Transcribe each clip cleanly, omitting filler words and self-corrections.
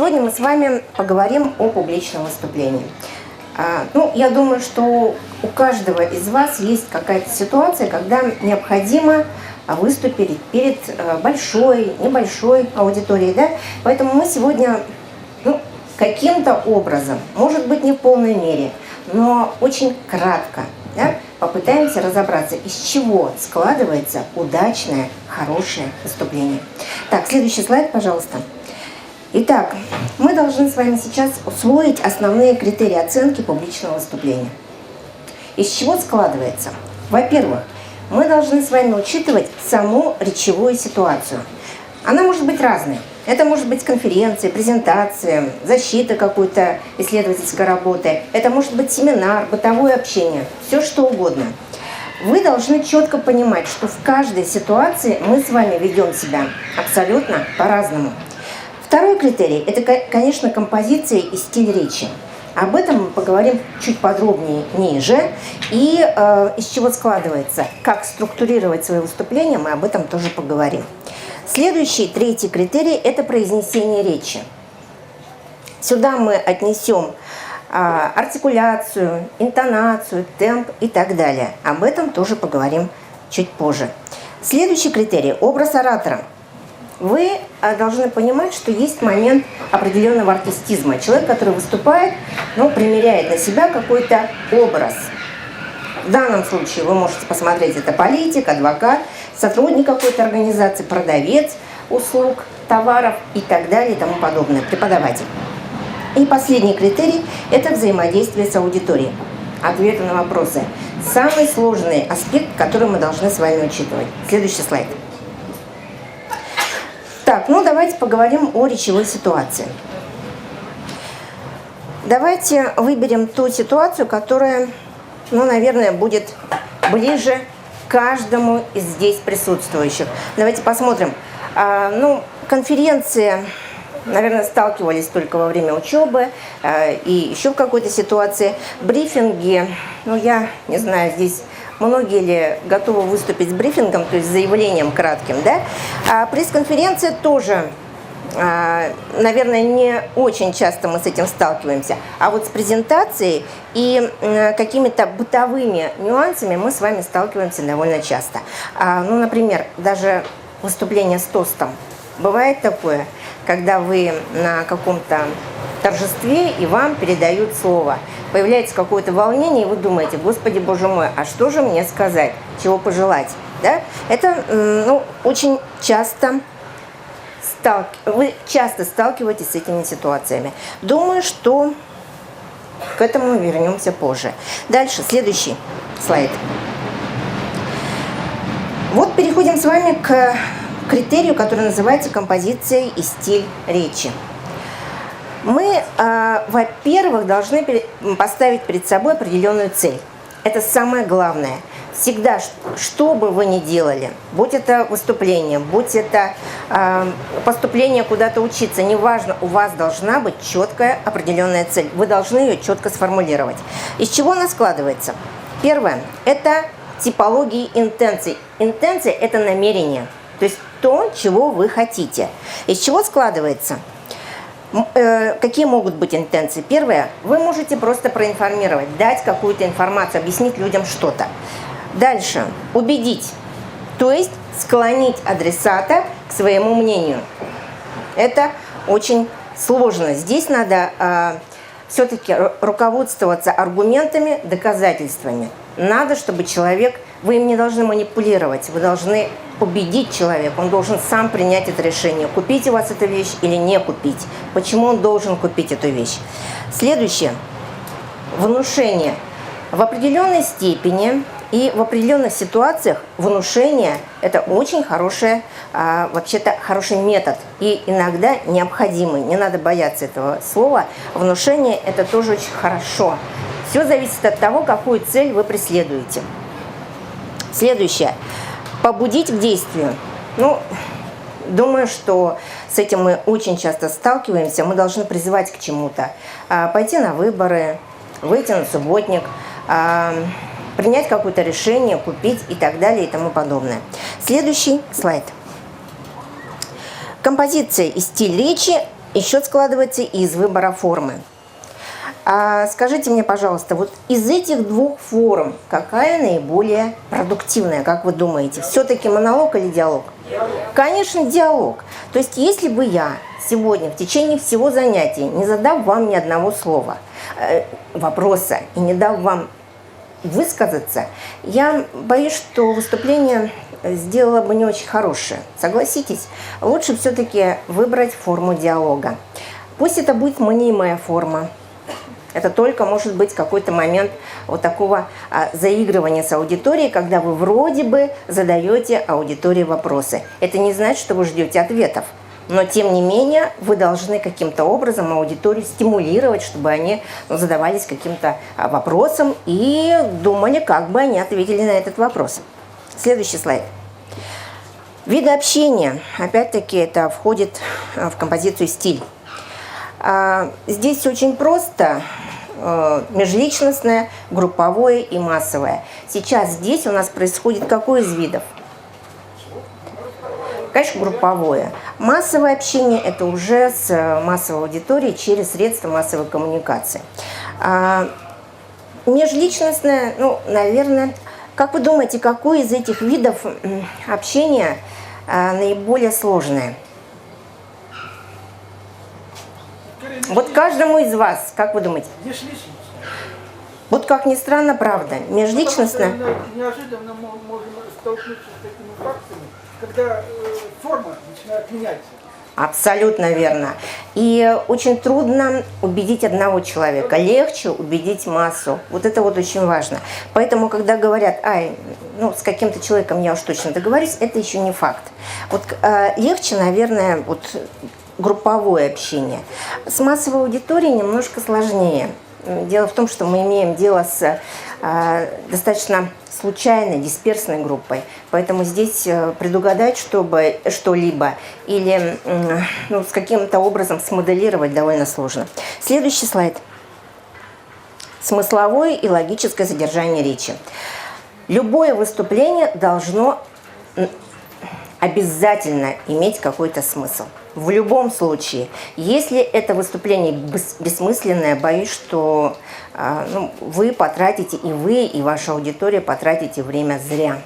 Сегодня мы с вами поговорим о публичном выступлении. Я думаю, что у каждого из вас есть какая-то ситуация, когда необходимо выступить перед большой, небольшой аудиторией, да? Поэтому мы сегодня каким-то образом, может быть, не в полной мере, но очень кратко, да, попытаемся разобраться, из чего складывается удачное, хорошее выступление. Так, следующий слайд, пожалуйста. Итак, мы должны с вами сейчас усвоить основные критерии оценки публичного выступления. Из чего складывается? Во-первых, мы должны с вами учитывать саму речевую ситуацию. Она может быть разной. Это может быть конференция, презентация, защита какой-то исследовательской работы. Это может быть семинар, бытовое общение, все что угодно. Вы должны четко понимать, что в каждой ситуации мы с вами ведем себя абсолютно по-разному. Второй критерий – это, конечно, композиция и стиль речи. Об этом мы поговорим чуть подробнее ниже. И из чего складывается, как структурировать свои выступления, мы об этом тоже поговорим. Следующий, третий критерий – это произнесение речи. Сюда мы отнесем артикуляцию, интонацию, темп и так далее. Об этом тоже поговорим чуть позже. Следующий критерий – образ оратора. Вы должны понимать, что есть момент определенного артистизма. Человек, который выступает, примеряет на себя какой-то образ. В данном случае вы можете посмотреть, это политик, адвокат, сотрудник какой-то организации, продавец услуг, товаров и так далее и тому подобное, преподаватель. И последний критерий – это взаимодействие с аудиторией. Ответы на вопросы. Самый сложный аспект, который мы должны с вами учитывать. Следующий слайд. Так, давайте поговорим о речевой ситуации. Давайте выберем ту ситуацию, которая, наверное, будет ближе к каждому из здесь присутствующих. Давайте посмотрим. Конференции, наверное, сталкивались только во время учебы и еще в какой-то ситуации. Брифинги, я не знаю, здесь многие ли готовы выступить с брифингом, то есть с заявлением кратким, да? А пресс-конференция тоже, наверное, не очень часто мы с этим сталкиваемся. А вот с презентацией и какими-то бытовыми нюансами мы с вами сталкиваемся довольно часто. Например, даже выступление с тостом. Бывает такое, когда вы на каком-то торжестве и вам передают слово. Появляется какое-то волнение, и вы думаете: Господи, Боже мой, а что же мне сказать, чего пожелать? Да? Это очень часто вы часто сталкиваетесь с этими ситуациями. Думаю, что к этому мы вернемся позже. Дальше, следующий слайд. Вот переходим с вами к критерию, который называется композиция и стиль речи. Мы, во-первых, должны поставить перед собой определенную цель. Это самое главное. Всегда, что бы вы ни делали, будь это выступление, будь это поступление куда-то учиться, неважно, у вас должна быть четкая определенная цель. Вы должны ее четко сформулировать. Из чего она складывается? Первое – это типологии интенций. Интенция – это намерение, то есть то, чего вы хотите. Из чего складывается? Какие могут быть интенции? Первое, вы можете просто проинформировать, дать какую-то информацию, объяснить людям что-то. Дальше, убедить, то есть склонить адресата к своему мнению. Это очень сложно. Здесь надо все-таки руководствоваться аргументами, доказательствами. Надо, чтобы человек, вы им не должны манипулировать, вы должны убедить человека, он должен сам принять это решение, купить у вас эту вещь или не купить, почему он должен купить эту вещь. Следующее. Внушение. В определенной степени и в определенных ситуациях внушение – это очень хороший, вообще-то хороший метод и иногда необходимый. Не надо бояться этого слова. Внушение – это тоже очень хорошо. Все зависит от того, какую цель вы преследуете. Следующее. Побудить к действию. Думаю, что с этим мы очень часто сталкиваемся. Мы должны призывать к чему-то. Пойти на выборы, выйти на субботник, принять какое-то решение, купить и так далее и тому подобное. Следующий слайд. Композиция и стиль речи И счет складывается из выбора формы. Скажите мне, пожалуйста, вот из этих двух форм какая наиболее продуктивная, как вы думаете? Все-таки монолог или диалог? Конечно, диалог. То есть, если бы я сегодня в течение всего занятия, не задав вам ни одного слова, вопроса и не дав вам высказаться, я боюсь, что выступление сделала бы не очень хорошее. Согласитесь? Лучше все-таки выбрать форму диалога. Пусть это будет мнимая форма. Это только может быть какой-то момент вот такого заигрывания с аудиторией, когда вы вроде бы задаете аудитории вопросы. Это не значит, что вы ждете ответов. Но, тем не менее, вы должны каким-то образом аудиторию стимулировать, чтобы они задавались каким-то вопросом и думали, как бы они ответили на этот вопрос. Следующий слайд. Виды общения. Опять-таки, это входит в композицию «Стиль». Здесь очень просто. Межличностное, групповое и массовое. Сейчас здесь у нас происходит какой из видов? Конечно, групповое. Массовое общение – это уже с массовой аудиторией через средства массовой коммуникации. Межличностное, ну, наверное, как вы думаете, какой из этих видов общения наиболее сложное? Вот каждому из вас, как вы думаете? Вот как ни странно, правда, межличностное. Неожиданно мы можем столкнуться с такими фактами, когда форма начинает меняться. Абсолютно верно. И очень трудно убедить одного человека, легче убедить массу. Вот это вот очень важно. Поэтому, когда говорят, ну, с каким-то человеком я уж точно договорюсь, это еще не факт. Вот легче, наверное, вот групповое общение. С массовой аудиторией немножко сложнее. Дело в том, что мы имеем дело с достаточно случайной, дисперсной группой. Поэтому здесь предугадать, чтобы что-либо или ну, с каким-то образом смоделировать довольно сложно. Следующий слайд. Смысловое и логическое содержание речи. Любое выступление должно обязательно иметь какой-то смысл. В любом случае, если это выступление бессмысленное, боюсь, что ну, вы потратите, и вы, и ваша аудитория потратите время зря.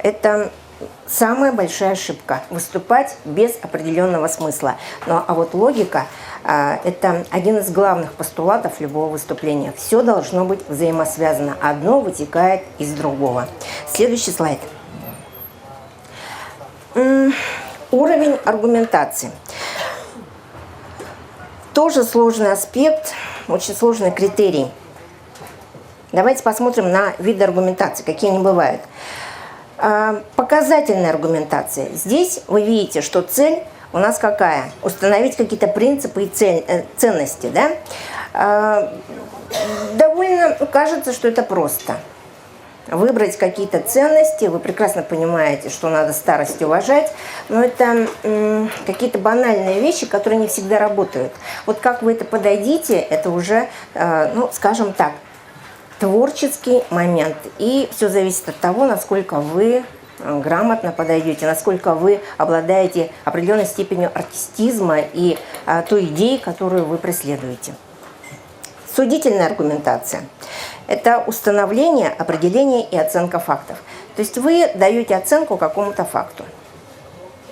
Это самая большая ошибка – выступать без определенного смысла. А вот логика – это один из главных постулатов любого выступления. Все должно быть взаимосвязано. Одно вытекает из другого. Следующий слайд. Уровень аргументации. Тоже сложный аспект, очень сложный критерий. Давайте посмотрим на виды аргументации, какие они бывают. Показательная аргументация. Здесь вы видите, что цель у нас какая? Установить какие-то принципы и ценности. Да? Довольно кажется, что это просто. Выбрать какие-то ценности, вы прекрасно понимаете, что надо старость уважать, но это какие-то банальные вещи, которые не всегда работают. Вот как вы это подойдите, это уже, ну, скажем так, творческий момент. И все зависит от того, насколько вы грамотно подойдете, насколько вы обладаете определенной степенью артистизма и той идеей, которую вы преследуете. Судительная аргументация. Это установление, определение и оценка фактов. То есть вы даете оценку какому-то факту.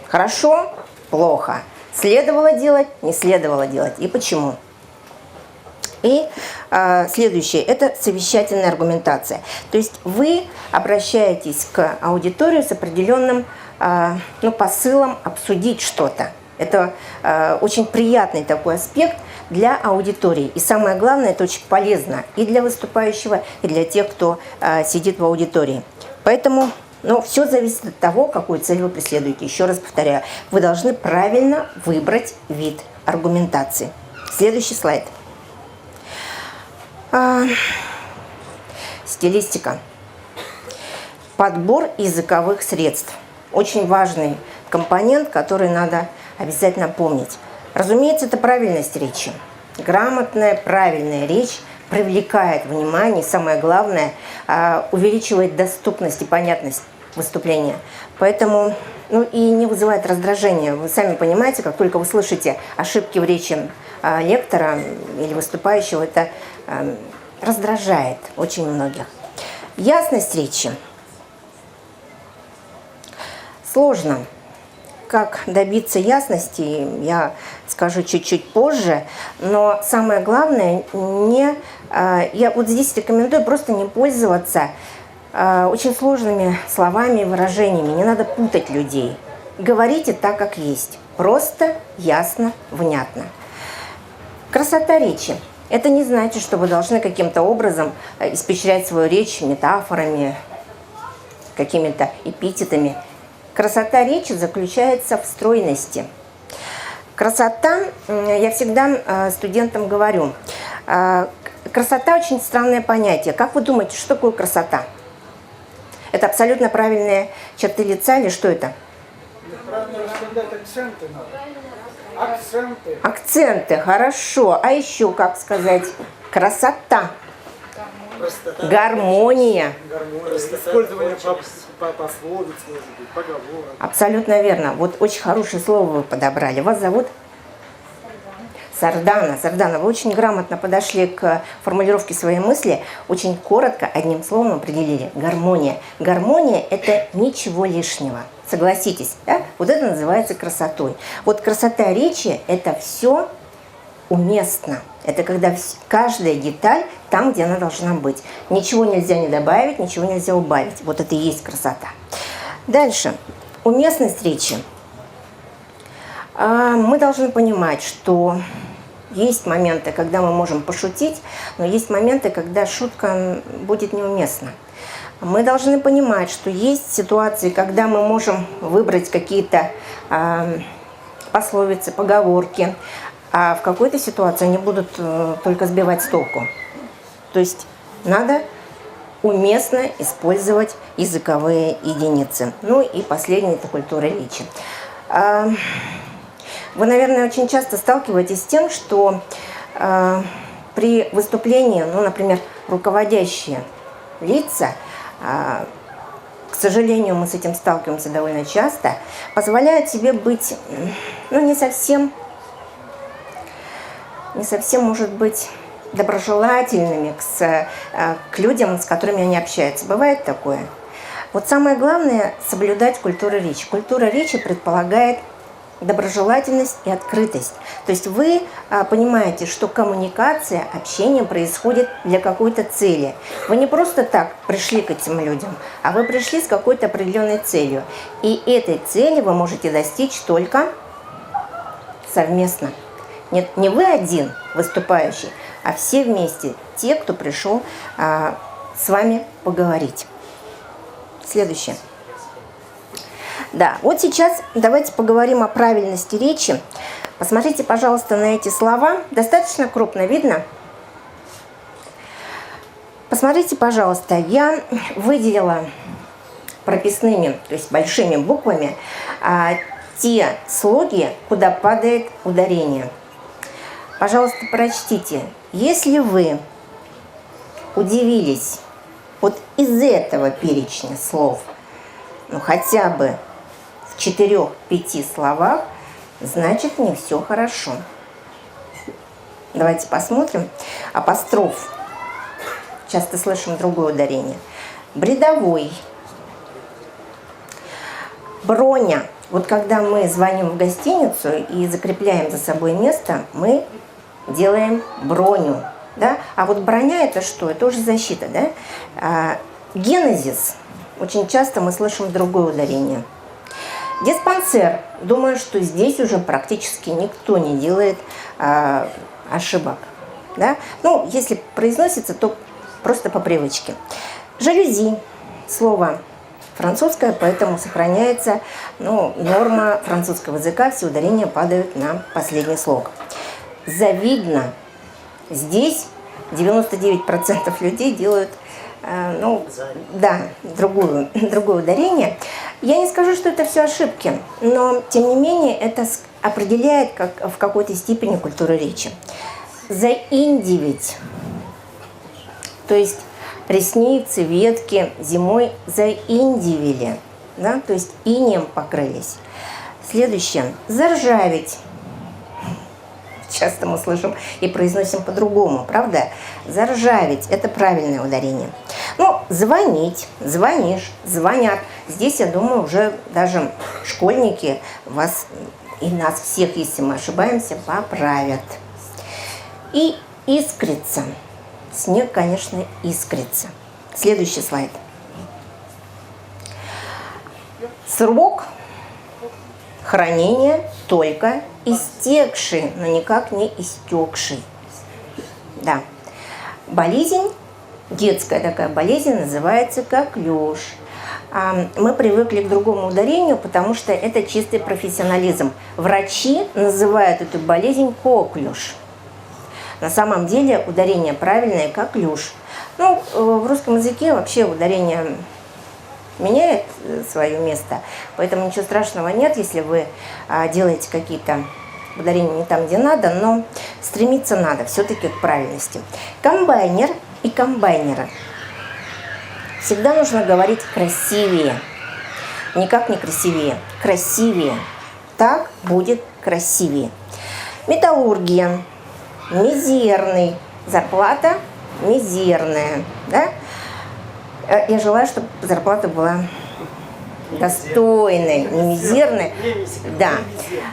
Хорошо, плохо. Следовало делать, не следовало делать. И почему? И следующее – это совещательная аргументация. То есть вы обращаетесь к аудитории с определенным посылом обсудить что-то. Это очень приятный такой аспект для аудитории. И самое главное, это очень полезно и для выступающего, и для тех, кто сидит в аудитории. Поэтому все зависит от того, какую цель вы преследуете. Еще раз повторяю, вы должны правильно выбрать вид аргументации. Следующий слайд. Стилистика. Подбор языковых средств. Очень важный компонент, который надо обязательно помнить. Разумеется, это правильность речи. Грамотная, правильная речь привлекает внимание, и самое главное, увеличивает доступность и понятность выступления. Поэтому ну и не вызывает раздражения. Вы сами понимаете, как только вы слышите ошибки в речи лектора или выступающего, это раздражает очень многих. Ясность речи. Сложно. Как добиться ясности, я скажу чуть-чуть позже, но самое главное, я вот здесь рекомендую просто не пользоваться очень сложными словами и выражениями, не надо путать людей. Говорите так, как есть, просто, ясно, внятно. Красота речи. Это не значит, что вы должны каким-то образом испещрять свою речь метафорами, какими-то эпитетами. Красота речи заключается в стройности. Красота, я всегда студентам говорю, красота очень странное понятие. Как вы думаете, что такое красота? Это абсолютно правильные черты лица или что это? Правильно рассказать, акценты надо. Акценты. Акценты, хорошо. А еще как сказать? Красота. Простота. Гармония. Использование пословиц, может быть, поговорок. Абсолютно верно. Вот очень хорошее слово вы подобрали. Вас зовут? Сардана. Сардана, вы очень грамотно подошли к формулировке своей мысли. Очень коротко, одним словом определили. Гармония. Гармония – это ничего лишнего. Согласитесь, да? Вот это называется красотой. Вот красота речи – это все уместно. Это когда каждая деталь там, где она должна быть. Ничего нельзя не добавить, ничего нельзя убавить. Вот это и есть красота. Дальше. Уместность речи. Мы должны понимать, что есть моменты, когда мы можем пошутить, но есть моменты, когда шутка будет неуместна. Мы должны понимать, что есть ситуации, когда мы можем выбрать какие-то пословицы, поговорки, а в какой-то ситуации они будут только сбивать с толку. То есть надо уместно использовать языковые единицы. Ну и последнее – это культура речи. Вы, наверное, очень часто сталкиваетесь с тем, что при выступлении, ну, например, руководящие лица, к сожалению, мы с этим сталкиваемся довольно часто, позволяют себе быть, ну, не совсем, может быть, доброжелательными к людям, с которыми они общаются. Бывает такое. Вот самое главное – соблюдать культуру речи. Культура речи предполагает доброжелательность и открытость. То есть вы понимаете, что коммуникация, общение происходит для какой-то цели. Вы не просто так пришли к этим людям, а вы пришли с какой-то определенной целью. И этой цели вы можете достичь только совместно. Нет, не вы один выступающий, а все вместе, те, кто пришел с вами поговорить. Следующее. Да, вот сейчас давайте поговорим о правильности речи. Посмотрите, пожалуйста, на эти слова. Достаточно крупно видно? Посмотрите, пожалуйста, я выделила прописными, то есть большими буквами, те слоги, куда падает ударение. Пожалуйста, прочтите. Если вы удивились вот из этого перечня слов, ну хотя бы в 4-5 словах, значит не все хорошо. Давайте посмотрим. Апостроф. Часто слышим другое ударение. Бредовой. Броня. Вот когда мы звоним в гостиницу и закрепляем за собой место, мы делаем броню. Да? А вот броня это что? Это уже защита. Да? Генезис. Очень часто мы слышим другое ударение. Диспансер. Думаю, что здесь уже практически никто не делает ошибок. Да? Ну, если произносится, то просто по привычке. Жалюзи. Слово французское, поэтому сохраняется норма французского языка, все ударения падают на последний слог. Завидно. Здесь 99% людей делают другое ударение. Я не скажу, что это все ошибки, но тем не менее это определяет в какой-то степени культуру речи. Заиндивить. То есть ресницы, ветки зимой заиндивили. да, то есть инеем покрылись. Следующее. Заржаветь. Часто мы слышим и произносим по-другому, правда? Заржаветь – это правильное ударение. Ну, звонить, звонишь, звонят. Здесь, я думаю, уже даже школьники вас и нас всех, если мы ошибаемся, поправят. И искрится. Снег, конечно, искрится. Следующий слайд. Срок хранения только истекший, но никак не истекший. Да. Болезнь, детская такая болезнь, называется коклюш. Мы привыкли к другому ударению, потому что это чистый профессионализм. Врачи называют эту болезнь коклюш. На самом деле ударение правильное коклюш. Ну, в русском языке вообще ударение меняет свое место, поэтому ничего страшного нет, если вы делаете какие-то ударения не там, где надо, но стремиться надо все-таки к правильности. Комбайнер и комбайнеры. Всегда нужно говорить красивее, никак не красивее, красивее. Так будет красивее. Металлургия. Мизерный. Зарплата мизерная. Да? Я желаю, чтобы зарплата была достойной, не мизерная, да,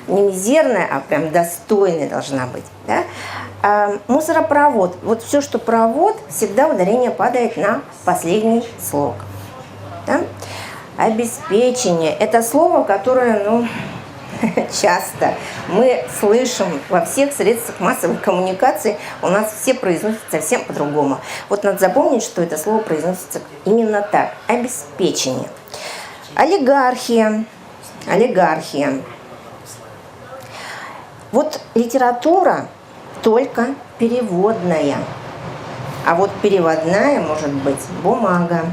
не мизерная, а прям достойная должна быть. Да? Мусоропровод. Вот все, что провод, всегда ударение падает на последний слог. Да? Обеспечение. Это слово, которое, ну, часто мы слышим во всех средствах массовой коммуникации, у нас все произносят совсем по-другому. Вот надо запомнить, что это слово произносится именно так. Обеспечение. Олигархия. Олигархия. Вот литература только переводная. А вот переводная может быть бумага.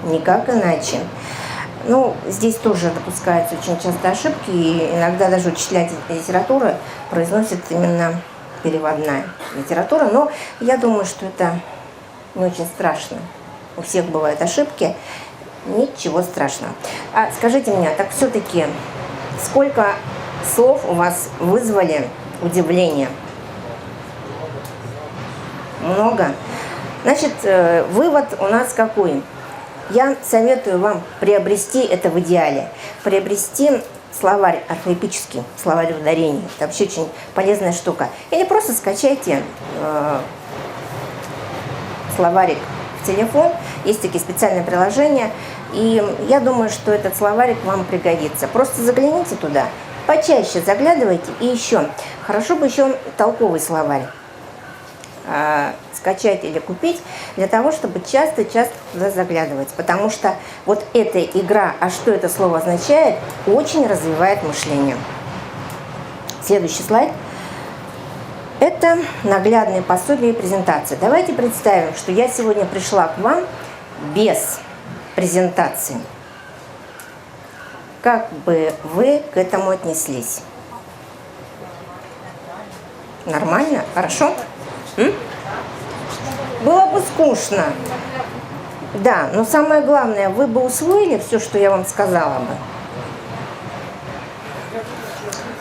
Никак иначе. Ну, здесь тоже допускаются очень часто ошибки, и иногда даже учителя литературы произносят именно переводная литература, но я думаю, что это не очень страшно. У всех бывают ошибки, ничего страшного. А скажите мне, так все-таки сколько слов у вас вызвали удивление? Много? Значит, вывод у нас какой? Я советую вам приобрести это в идеале. Приобрести словарь орфоэпический, словарь ударений. Это вообще очень полезная штука. Или просто скачайте словарик в телефон. Есть такие специальные приложения. И я думаю, что этот словарик вам пригодится. Просто загляните туда. Почаще заглядывайте. И еще, хорошо бы еще толковый словарь скачать или купить, для того, чтобы часто-часто туда заглядывать. Потому что вот эта игра, а что это слово означает, очень развивает мышление. Следующий слайд. Это наглядные пособия и презентации. Давайте представим, что я сегодня пришла к вам без презентации. Как бы вы к этому отнеслись? Нормально? Хорошо? Было бы скучно. Да, но самое главное, вы бы усвоили все, что я вам сказала бы?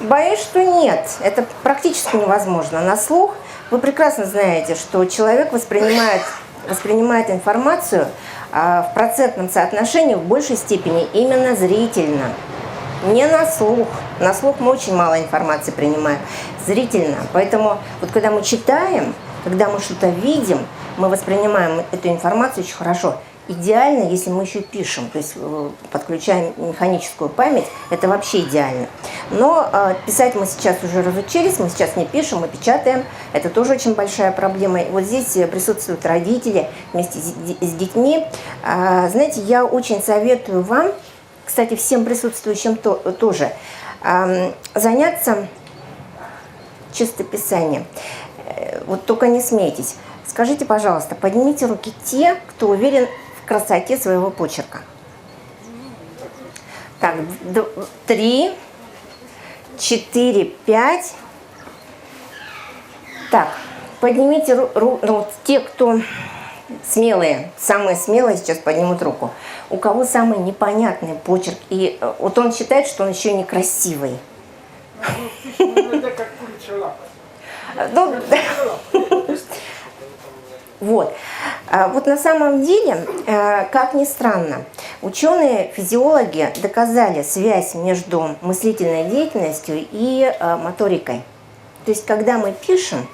Боюсь, что нет. Это практически невозможно. На слух вы прекрасно знаете, что человек воспринимает информацию в процентном соотношении в большей степени именно зрительно. Не на слух. На слух мы очень мало информации принимаем. Зрительно. Поэтому вот когда мы читаем, когда мы что-то видим, мы воспринимаем эту информацию очень хорошо. Идеально, если мы еще пишем, то есть подключаем механическую память, это вообще идеально. Но писать мы сейчас уже разучились, мы сейчас не пишем, мы печатаем. Это тоже очень большая проблема. И вот здесь присутствуют родители вместе с детьми. Знаете, я очень советую вам, кстати, всем присутствующим тоже, заняться чистописанием. Вот только не смейтесь. Скажите, пожалуйста, поднимите руки те, кто уверен в красоте своего почерка. Так, 3, 4, 5. Так, поднимите руки, те, кто смелые, самые смелые сейчас поднимут руку. У кого самый непонятный почерк? И вот он считает, что он еще и некрасивый. Ну, пишем иногда как куричья лапа. Ну, вот. Вот на самом деле, как ни странно, ученые-физиологи доказали связь между мыслительной деятельностью и моторикой. То есть, когда мы пишем,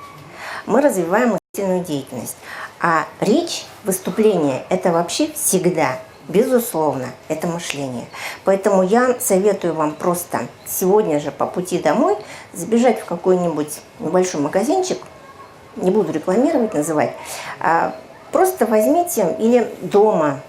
мы развиваем мыслительную деятельность. А речь, выступление – это вообще всегда, безусловно, это мышление. Поэтому я советую вам просто сегодня же по пути домой забежать в какой-нибудь небольшой магазинчик, не буду рекламировать, называть, просто возьмите или дома,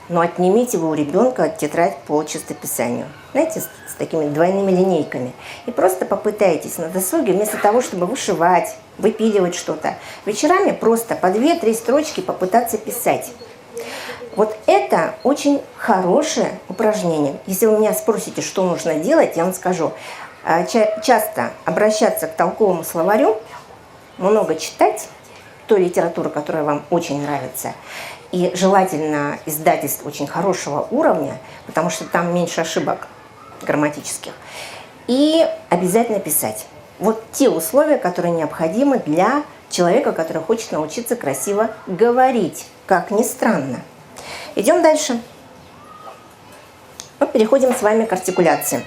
но отнимите вы у ребенка тетрадь по чистописанию, знаете, с такими двойными линейками, и просто попытайтесь на досуге, вместо того, чтобы вышивать, выпиливать что-то, вечерами просто по 2-3 строчки попытаться писать. Вот это очень хорошее упражнение. Если вы меня спросите, что нужно делать, я вам скажу. Часто обращаться к толковому словарю, много читать той литературы, которая вам очень нравится, и желательно издательств очень хорошего уровня, потому что там меньше ошибок грамматических, и обязательно писать. Вот те условия, которые необходимы для человека, который хочет научиться красиво говорить, как ни странно. Идем дальше. Мы переходим с вами к артикуляции.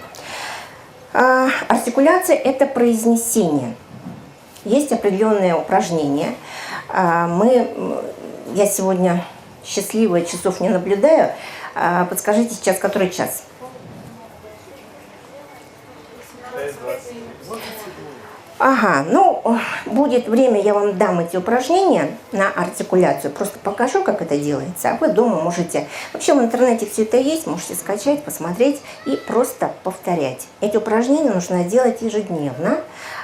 Артикуляция – это произнесение. Есть определенные упражнения. Я сегодня счастливая, часов не наблюдаю. Подскажите сейчас, который час? 6:20. Ага, ну, будет время, я вам дам эти упражнения на артикуляцию. Просто покажу, как это делается. А вы дома можете... Вообще в интернете все это есть, можете скачать, посмотреть и просто повторять. Эти упражнения нужно делать ежедневно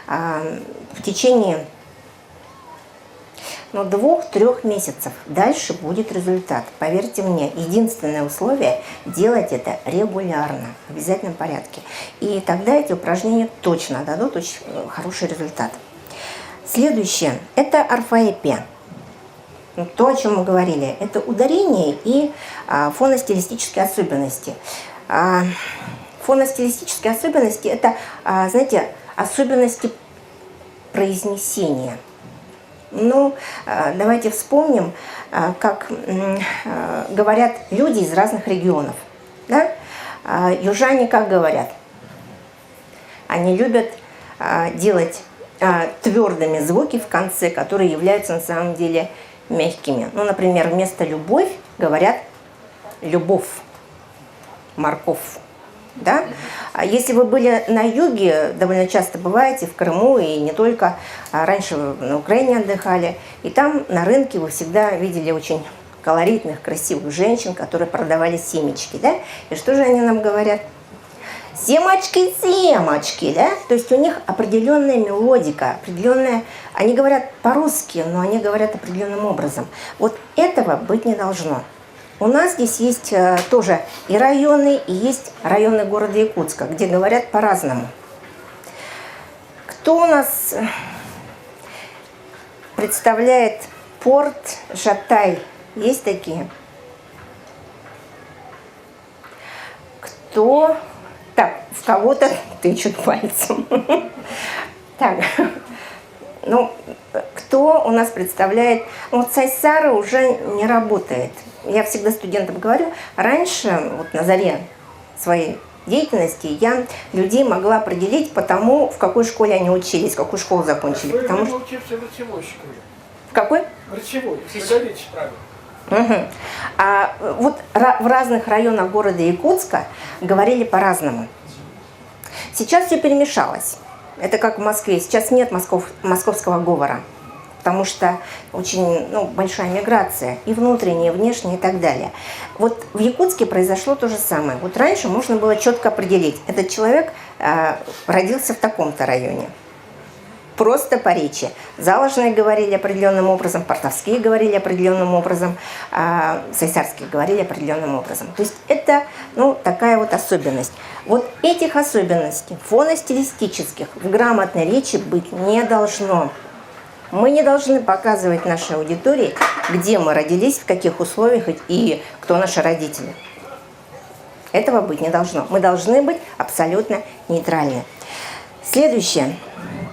в течение 2-3 месяцев. Дальше будет результат. Поверьте мне, единственное условие – делать это регулярно, в обязательном порядке. И тогда эти упражнения точно дадут очень хороший результат. Следующее – это орфоэпия. То, о чем мы говорили, это ударение и фоностилистические особенности. Фоностилистические особенности – это, знаете, особенности произнесения. Ну, давайте вспомним, как говорят люди из разных регионов. Да? Южане как говорят? Они любят делать твердыми звуки в конце, которые являются на самом деле мягкими. Ну, например, вместо «любовь» говорят «любовь», «морковь». Да? Если вы были на юге, довольно часто бываете в Крыму и не только, раньше вы на Украине отдыхали, и там на рынке вы всегда видели очень колоритных, красивых женщин, которые продавали семечки, да? И что же они нам говорят? Семочки, семочки, да? То есть у них определенная мелодика, определенная... Они говорят по-русски, но они говорят определенным образом. Вот этого быть не должно. У нас здесь есть тоже и районы, и есть районы города Якутска, где говорят по-разному. Кто у нас представляет порт Жатай? Есть такие? Кто? Так, в кого-то тычут пальцем. Так, ну, кто у нас представляет? Вот Сайсара уже не работает. Я всегда студентам говорю, раньше, вот на заре своей деятельности, я людей могла определить по тому, в какой школе они учились, какую школу закончили. Потому что... учился в речевой школе. В какой? В речевой, когда речь правильно. Угу. А вот в разных районах города Якутска говорили по-разному. Сейчас все перемешалось. Это как в Москве. Сейчас нет московского говора, потому что очень большая миграция, и внутренняя, и внешняя, и так далее. Вот в Якутске произошло то же самое. Вот раньше можно было четко определить, этот человек родился в таком-то районе. Просто по речи. Заложные говорили определенным образом, портовские говорили определенным образом, сайсарские говорили определенным образом. То есть это такая вот особенность. Вот этих особенностей фоностилистических в грамотной речи быть не должно. Мы не должны показывать нашей аудитории, где мы родились, в каких условиях и кто наши родители. Этого быть не должно. Мы должны быть абсолютно нейтральны. Следующее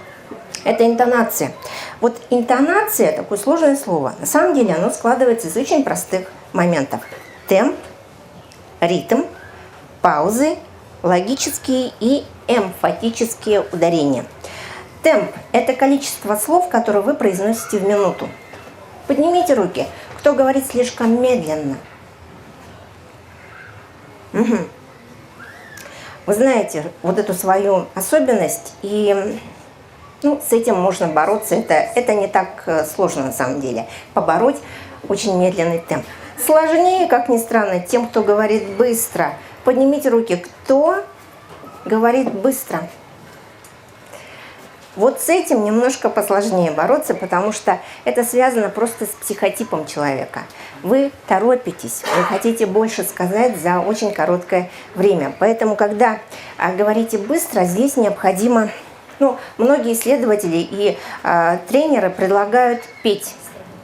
– это интонация. Вот интонация – такое сложное слово. На самом деле оно складывается из очень простых моментов. Темп, ритм, паузы, логические и эмфатические ударения. Темп – это количество слов, которые вы произносите в минуту. Поднимите руки, кто говорит слишком медленно. Угу. Вы знаете вот эту свою особенность, и с этим можно бороться. Это не так сложно на самом деле. Побороть очень медленный темп. Сложнее, как ни странно, тем, кто говорит быстро. Поднимите руки, кто говорит быстро. Вот с этим немножко посложнее бороться, потому что это связано просто с психотипом человека. Вы торопитесь, вы хотите больше сказать за очень короткое время. Поэтому, когда говорите быстро, здесь необходимо... многие исследователи и тренеры предлагают петь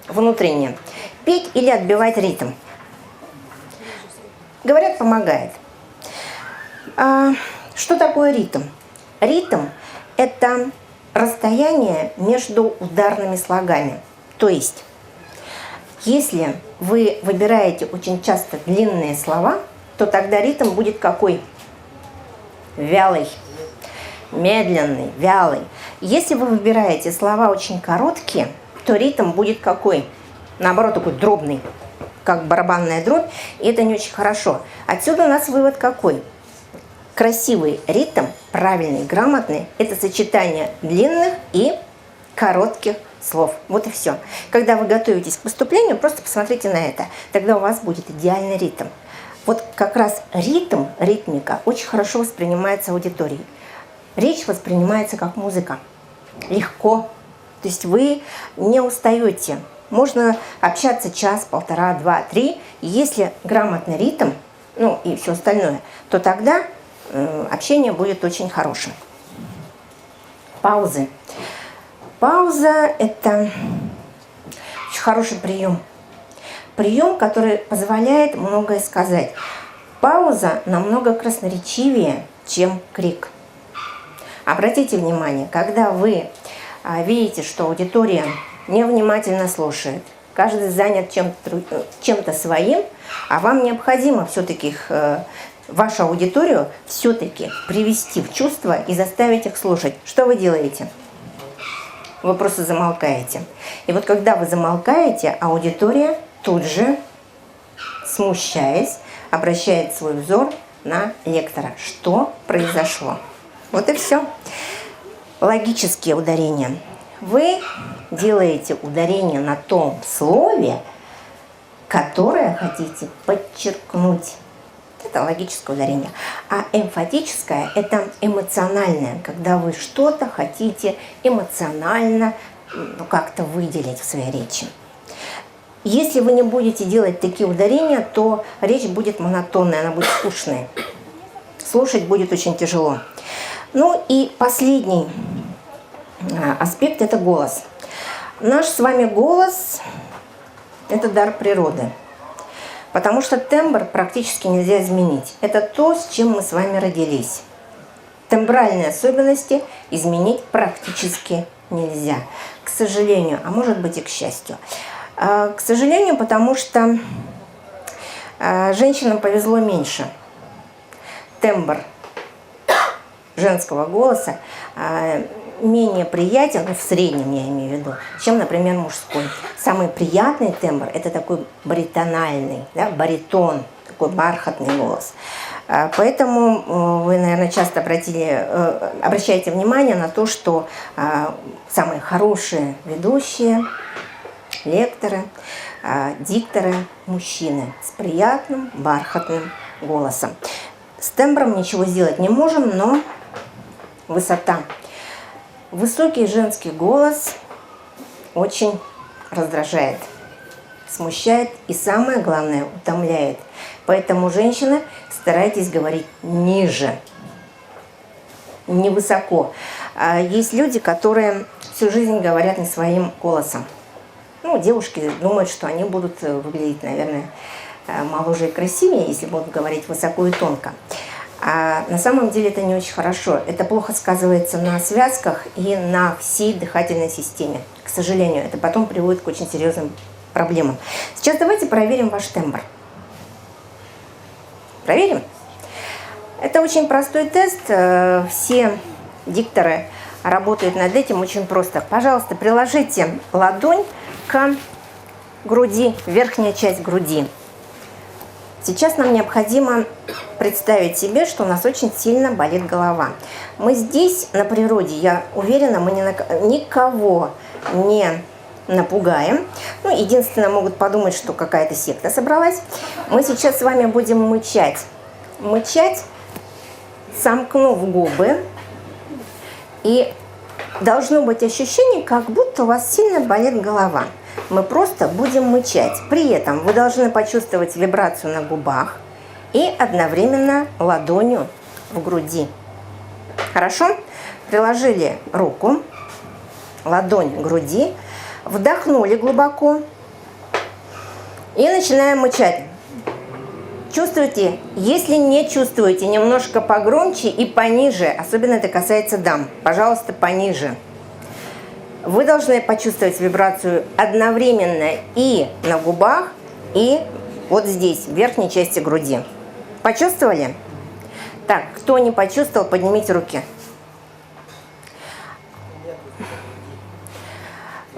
внутренне. Петь или отбивать ритм. Говорят, помогает. Что такое ритм? Ритм – это расстояние между ударными слогами. То есть, если вы выбираете очень часто длинные слова, то тогда ритм будет какой? Вялый, медленный, вялый. Если вы выбираете слова очень короткие, то ритм будет какой? Наоборот, такой дробный, как барабанная дробь, и это не очень хорошо. Отсюда у нас вывод какой? Красивый ритм, правильный, грамотный – это сочетание длинных и коротких слов. Вот и все. Когда вы готовитесь к выступлению, просто посмотрите на это. Тогда у вас будет идеальный ритм. Вот как раз ритм, ритмика очень хорошо воспринимается аудиторией. Речь воспринимается как музыка. Легко. То есть вы не устаете. Можно общаться час, полтора, два, три. Если грамотный ритм, и все остальное, то тогда общение будет очень хорошим. Паузы. Пауза – это очень хороший прием. Прием, который позволяет многое сказать. Пауза намного красноречивее, чем крик. Обратите внимание, когда вы видите, что аудитория невнимательно слушает, каждый занят чем-то своим, а вам необходимо все-таки вашу аудиторию все-таки привести в чувство и заставить их слушать. Что вы делаете? Вы просто замолкаете. И вот когда вы замолкаете, аудитория тут же, смущаясь, обращает свой взор на лектора. Что произошло? Вот и все. Логические ударения. Вы делаете ударение на том слове, которое хотите подчеркнуть. Это логическое ударение. А эмфатическое – это эмоциональное, когда вы что-то хотите эмоционально как-то выделить в своей речи. Если вы не будете делать такие ударения, то речь будет монотонной, она будет скучной. Слушать будет очень тяжело. И последний аспект – это голос. Наш с вами голос – это дар природы. Потому что тембр практически нельзя изменить. Это то, с чем мы с вами родились. Тембральные особенности изменить практически нельзя. К сожалению, а может быть и к счастью. К сожалению, потому что женщинам повезло меньше. Тембр женского голоса менее приятен, в среднем я имею в виду, чем, например, мужской. Самый приятный тембр – это такой баритональный, баритон, такой бархатный голос. Поэтому вы, наверное, часто обращаете внимание на то, что самые хорошие ведущие, лекторы, дикторы – мужчины с приятным бархатным голосом. С тембром ничего сделать не можем, но высота. Высокий женский голос очень раздражает, смущает и, самое главное, утомляет. Поэтому, женщины, старайтесь говорить ниже, невысоко. Есть люди, которые всю жизнь говорят не своим голосом. Ну, девушки думают, что они будут выглядеть, наверное, моложе и красивее, если будут говорить высоко и тонко. А на самом деле это не очень хорошо. Это плохо сказывается на связках и на всей дыхательной системе. К сожалению, это потом приводит к очень серьезным проблемам. Сейчас давайте проверим ваш тембр. Проверим? Это очень простой тест. Все дикторы работают над этим очень просто. Пожалуйста, приложите ладонь к груди, верхняя часть груди. Сейчас нам необходимо представить себе, что у нас очень сильно болит голова. Мы здесь, на природе, я уверена, мы никого не напугаем. Ну, единственное, могут подумать, что какая-то секта собралась. Мы сейчас с вами будем мычать. Мычать, сомкнув губы. И должно быть ощущение, как будто у вас сильно болит голова. Мы просто будем мычать. При этом вы должны почувствовать вибрацию на губах и одновременно ладонью в груди. Хорошо? Приложили руку, ладонь к груди, вдохнули глубоко и начинаем мычать. Чувствуете? Если не чувствуете, немножко погромче и пониже, особенно это касается дам, пожалуйста, пониже. Вы должны почувствовать вибрацию одновременно и на губах, и вот здесь, в верхней части груди. Почувствовали? Так, кто не почувствовал, поднимите руки.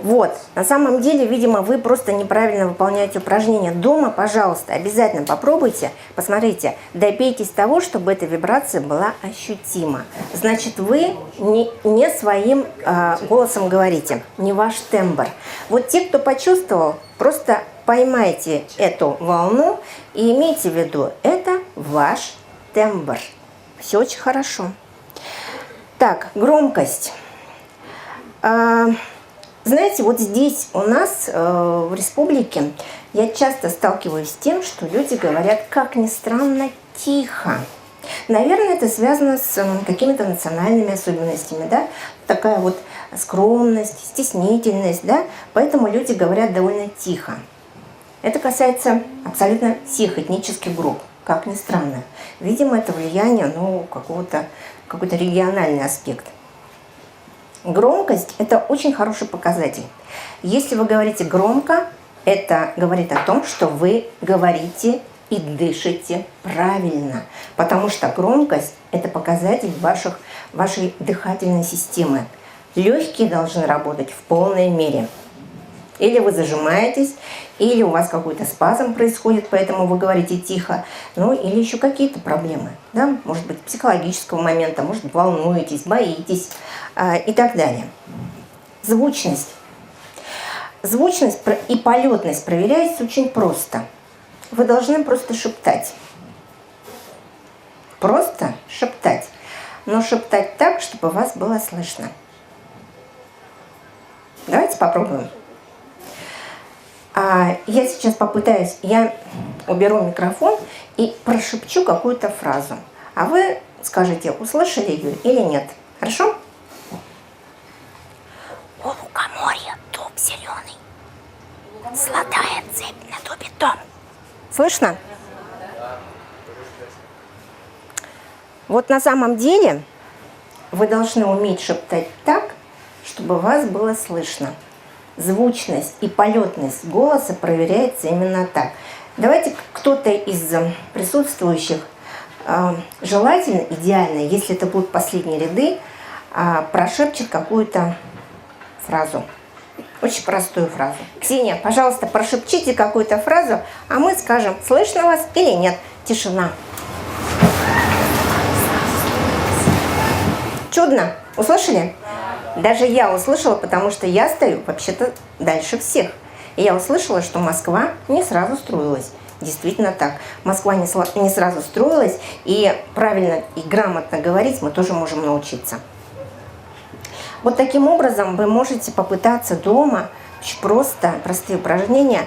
Вот, на самом деле, видимо, вы просто неправильно выполняете упражнение. Дома, пожалуйста, обязательно попробуйте, посмотрите, добейтесь того, чтобы эта вибрация была ощутима. Значит, вы не своим голосом говорите, не ваш тембр. Вот те, кто почувствовал, просто поймайте эту волну и имейте в виду, это ваш тембр. Все очень хорошо. Так, громкость. Знаете, вот здесь у нас в республике я часто сталкиваюсь с тем, что люди говорят, как ни странно, тихо. Наверное, это связано с какими-то национальными особенностями, да? Такая вот скромность, стеснительность, да? Поэтому люди говорят довольно тихо. Это касается абсолютно всех этнических групп, как ни странно. Видимо, это влияние, ну, какой-то региональный аспект. Громкость – это очень хороший показатель. Если вы говорите громко, это говорит о том, что вы говорите и дышите правильно. Потому что громкость – это показатель вашей дыхательной системы. Легкие должны работать в полной мере. Или вы зажимаетесь, или у вас какой-то спазм происходит, поэтому вы говорите тихо. Ну, или еще какие-то проблемы. Да? Может быть, психологического момента, может, волнуетесь, боитесь и так далее. Звучность. Звучность и полетность проверяется очень просто. Вы должны просто шептать. Просто шептать. Но шептать так, чтобы вас было слышно. Давайте попробуем. Я сейчас попытаюсь, я уберу микрофон и прошепчу какую-то фразу. А вы скажете, услышали ее или нет. Хорошо? У лукоморья дуб зеленый, золотая цепь на дубе дом. Слышно? Вот на самом деле вы должны уметь шептать так, чтобы вас было слышно. Звучность и полетность голоса проверяется именно так. Давайте кто-то из присутствующих, желательно, идеально, если это будут последние ряды, прошепчет какую-то фразу. Очень простую фразу. Ксения, пожалуйста, прошепчите какую-то фразу, а мы скажем, слышно вас или нет. Тишина. Чудно. Услышали? Даже я услышала, потому что я стою вообще-то дальше всех. И я услышала, что Москва не сразу строилась. Действительно так. Москва не сразу строилась, и правильно и грамотно говорить мы тоже можем научиться. Вот таким образом вы можете попытаться дома, очень просто, простые упражнения,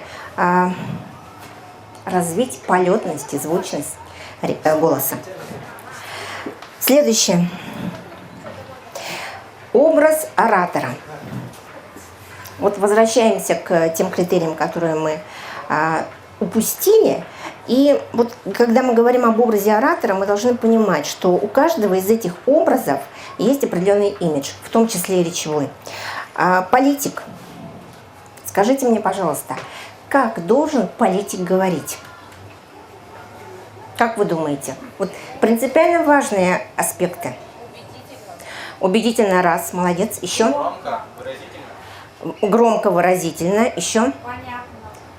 развить полетность и звучность голоса. Следующее. Образ оратора. Вот возвращаемся к тем критериям, которые мы упустили. И вот когда мы говорим об образе оратора, мы должны понимать, что у каждого из этих образов есть определенный имидж, в том числе и речевой. Политик. Скажите мне, пожалуйста, как должен политик говорить? Как вы думаете? Вот принципиально важные аспекты. Убедительно, раз, молодец. Еще? Громко, выразительно. Еще?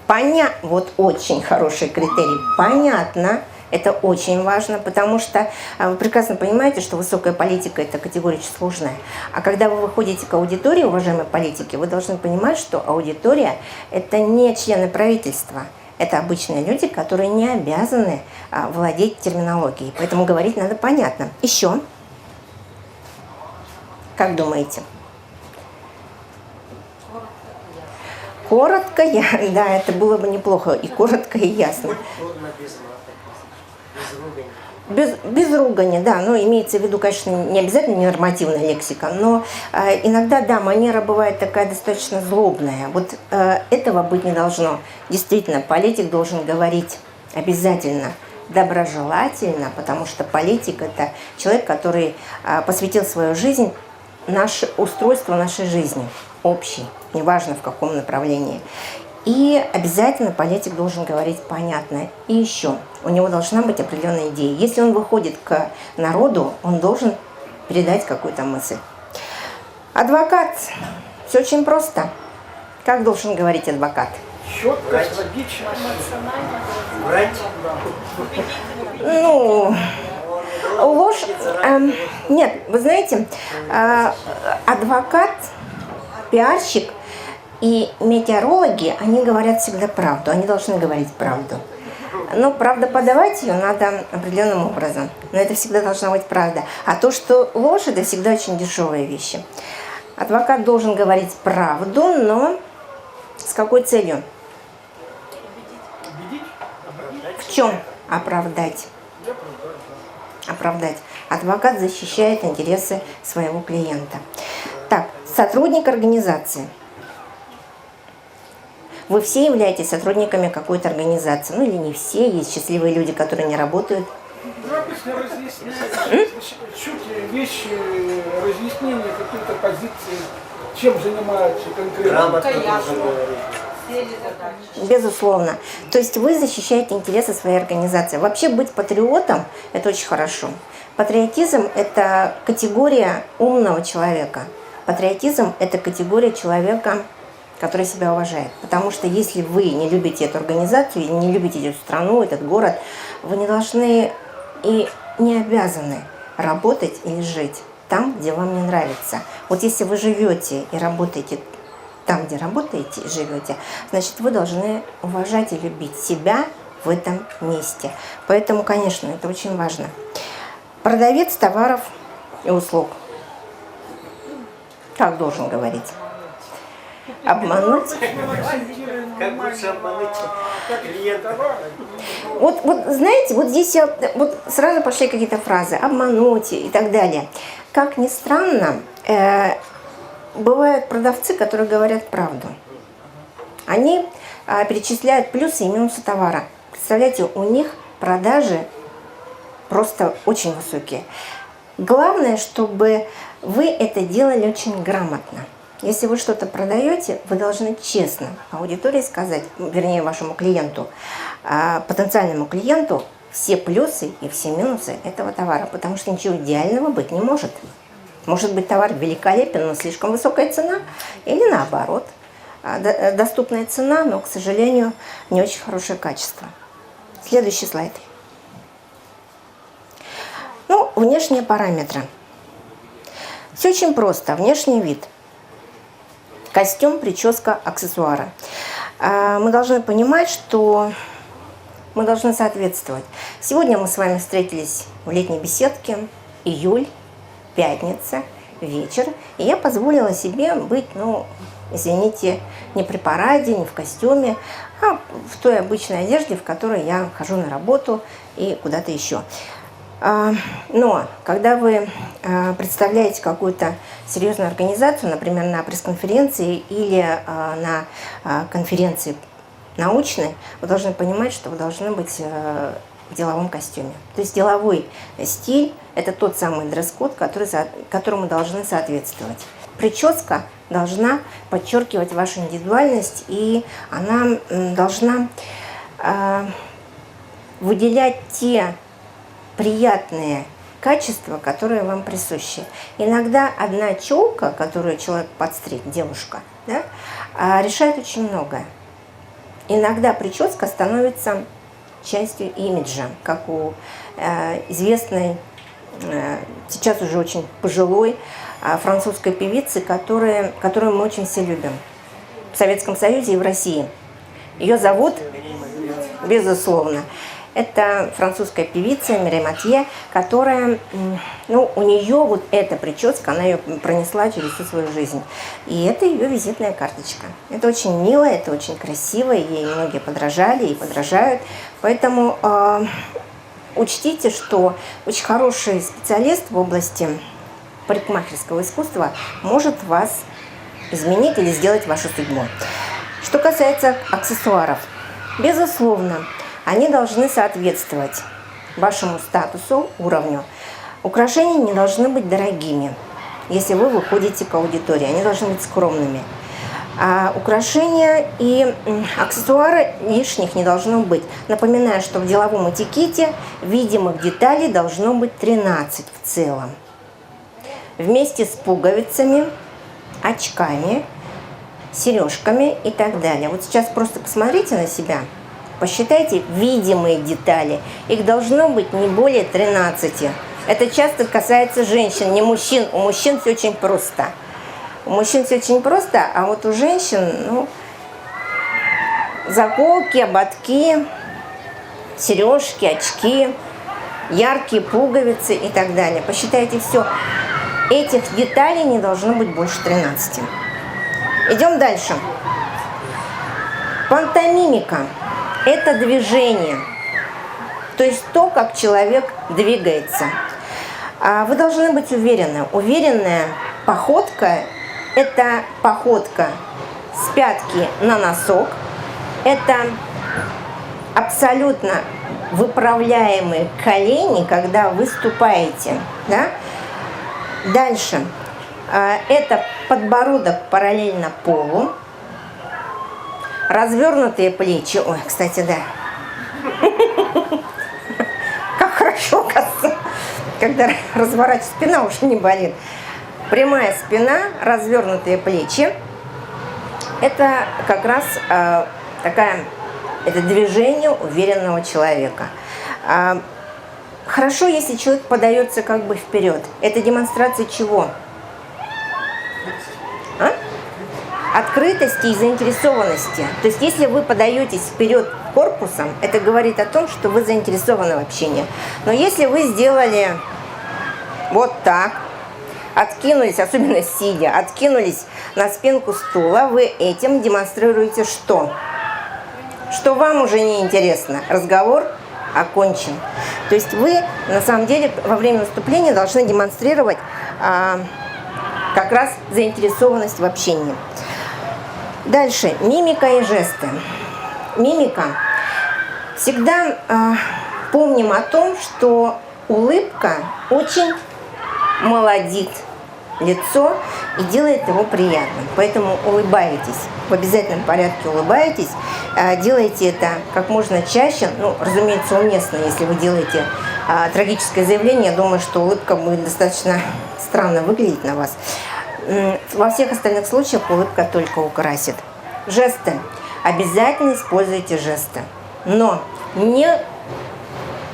Понятно. Вот очень хороший критерий. Понятно. Это очень важно, потому что вы прекрасно понимаете, что высокая политика – это категория очень сложная. А когда вы выходите к аудитории, уважаемые политики, вы должны понимать, что аудитория – это не члены правительства. Это обычные люди, которые не обязаны владеть терминологией. Поэтому говорить надо понятно. Еще. Как думаете? Коротко, да, это было бы неплохо. И коротко, и ясно. Без ругани, да, но имеется в виду, конечно, не обязательно ненормативная лексика, но иногда, да, манера бывает такая достаточно злобная. Вот этого быть не должно. Действительно, политик должен говорить обязательно доброжелательно, потому что политик – это человек, который посвятил свою жизнь устройству нашей жизни, общей, неважно в каком направлении. И обязательно политик должен говорить понятно. И еще, у него должна быть определенная идея. Если он выходит к народу, он должен передать какую-то мысль. Адвокат. Все очень просто. Как должен говорить адвокат? Четко, логично. Врать. Ну, ложь. Нет, вы знаете, адвокат, пиарщик и метеорологи, они говорят всегда правду, они должны говорить правду. Но, правда, подавать ее надо определенным образом. Но это всегда должна быть правда. А то, что ложь, это всегда очень дешевые вещи. Адвокат должен говорить правду, но с какой целью? В чем оправдать? Оправдать. Адвокат защищает интересы своего клиента. Так, сотрудник организации. Вы все являетесь сотрудниками какой-то организации. Ну или не все, есть счастливые люди, которые не работают. Ну, обычно разъясняют чуть вещи, разъяснения, какие-то позиции, чем занимаются конкретно. Грамотно должен говорить. Безусловно. То есть вы защищаете интересы своей организации. Вообще быть патриотом – это очень хорошо. Патриотизм – это категория умного человека. Патриотизм – это категория человека, который себя уважает. Потому что если вы не любите эту организацию, не любите эту страну, этот город, вы не должны и не обязаны работать или жить там, где вам не нравится. Вот если вы живете и работаете там, где работаете и живете, значит, вы должны уважать и любить себя в этом месте. Поэтому, конечно, это очень важно. Продавец товаров и услуг. Как должен говорить? Обмануть? Как лучше обмануть клиента? Вот знаете, вот здесь вот сразу пошли какие-то фразы. Обмануть и так далее. Как ни странно, бывают продавцы, которые говорят правду. Они перечисляют плюсы и минусы товара. Представляете, у них продажи просто очень высокие. Главное, чтобы вы это делали очень грамотно. Если вы что-то продаете, вы должны честно аудитории сказать, вернее, вашему клиенту, потенциальному клиенту, все плюсы и все минусы этого товара, потому что ничего идеального быть не может. Может быть, товар великолепен, но слишком высокая цена, или наоборот, доступная цена, но, к сожалению, не очень хорошее качество. Следующий слайд. Ну, внешние параметры. Все очень просто. Внешний вид. Костюм, прическа, аксессуары. Мы должны понимать, что мы должны соответствовать. Сегодня мы с вами встретились в летней беседке, июль, пятница, вечер. И я позволила себе быть, ну, извините, не при параде, не в костюме, а в той обычной одежде, в которой я хожу на работу и куда-то еще. Но когда вы представляете какую-то серьезную организацию, например, на пресс-конференции или на конференции научной, вы должны понимать, что вы должны быть в деловом костюме. То есть деловой стиль – это тот самый дресс-код, которому должны соответствовать. Прическа должна подчеркивать вашу индивидуальность, и она должна выделять те приятные качества, которые вам присущи. Иногда одна челка, которую человек подстриг, девушка, да, решает очень многое. Иногда прическа становится частью имиджа, как у известной, сейчас уже очень пожилой французской певицы, которую мы очень все любим в Советском Союзе и в России. Ее зовут, безусловно, это французская певица Мирей Матье, которая, у нее вот эта прическа, она ее пронесла через всю свою жизнь. И это ее визитная карточка. Это очень мило, это очень красиво, ей многие подражали и подражают. Поэтому учтите, что очень хороший специалист в области парикмахерского искусства может вас изменить или сделать вашу судьбу. Что касается аксессуаров, безусловно, они должны соответствовать вашему статусу, уровню. Украшения не должны быть дорогими, если вы выходите к аудитории. Они должны быть скромными. А украшения и аксессуары лишних не должно быть. Напоминаю, что в деловом этикете видимых деталей должно быть 13 в целом. Вместе с пуговицами, очками, сережками и так далее. Вот сейчас просто посмотрите на себя. Посчитайте видимые детали. Их должно быть не более 13. Это часто касается женщин, не мужчин. У мужчин все очень просто. У мужчин все очень просто, а вот у женщин, заколки, ободки, сережки, очки, яркие пуговицы и так далее. Посчитайте все. Этих деталей не должно быть больше 13. Идем дальше. Пантомимика. Это движение, то есть то, как человек двигается. Вы должны быть уверены. Уверенная походка – это походка с пятки на носок. Это абсолютно выправляемые колени, когда вы ступаете. Да? Дальше. Это подбородок параллельно полу. Развернутые плечи. Ой, кстати, да. Как хорошо, когда разворачивается, спина уже не болит. Прямая спина, развернутые плечи. Это как раз это движение уверенного человека. Хорошо, если человек подается как бы вперед. Это демонстрация чего? Открытости и заинтересованности. То есть, если вы подаетесь вперед корпусом, это говорит о том, что вы заинтересованы в общении. Но если вы сделали вот так, откинулись, особенно сидя, откинулись на спинку стула, вы этим демонстрируете что? Что вам уже не интересно. Разговор окончен. То есть вы, на самом деле, во время выступления должны демонстрировать как раз заинтересованность в общении. Дальше. Мимика и жесты. Мимика. Всегда помним о том, что улыбка очень молодит лицо и делает его приятным. Поэтому улыбайтесь. В обязательном порядке улыбайтесь. Делайте это как можно чаще. Разумеется, уместно, если вы делаете трагическое заявление. Я думаю, что улыбка будет достаточно странно выглядеть на вас. Во всех остальных случаях улыбка только украсит. Жесты. Обязательно используйте жесты. Но не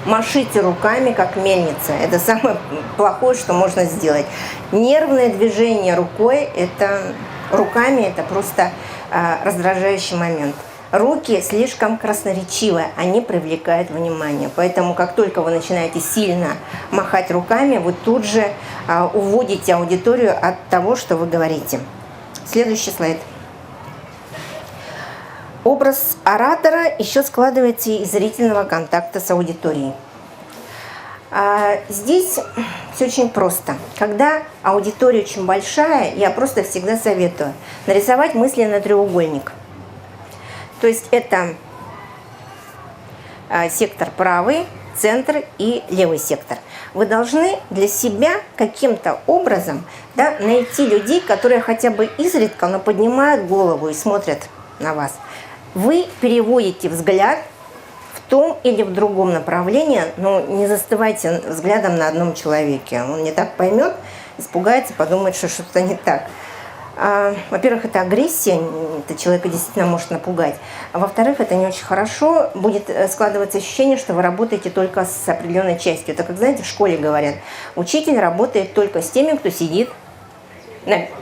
машите руками, как мельница. Это самое плохое, что можно сделать. Нервное движение руками это просто раздражающий момент. Руки слишком красноречивы, они привлекают внимание. Поэтому, как только вы начинаете сильно махать руками, вы тут же уводите аудиторию от того, что вы говорите. Следующий слайд. Образ оратора еще складывается из зрительного контакта с аудиторией. Здесь все очень просто. Когда аудитория очень большая, я просто всегда советую нарисовать мысленный треугольник. То есть это сектор правый, центр и левый сектор. Вы должны для себя каким-то образом, да, найти людей, которые хотя бы изредка, но поднимают голову и смотрят на вас. Вы переводите взгляд в том или в другом направлении, но не застывайте взглядом на одном человеке. Он не так поймет, испугается, подумает, что что-то не так. Во-первых, это агрессия, это человека действительно может напугать. А во-вторых, это не очень хорошо. Будет складываться ощущение, что вы работаете только с определенной частью. Это, как, знаете, в школе говорят, учитель работает только с теми, кто сидит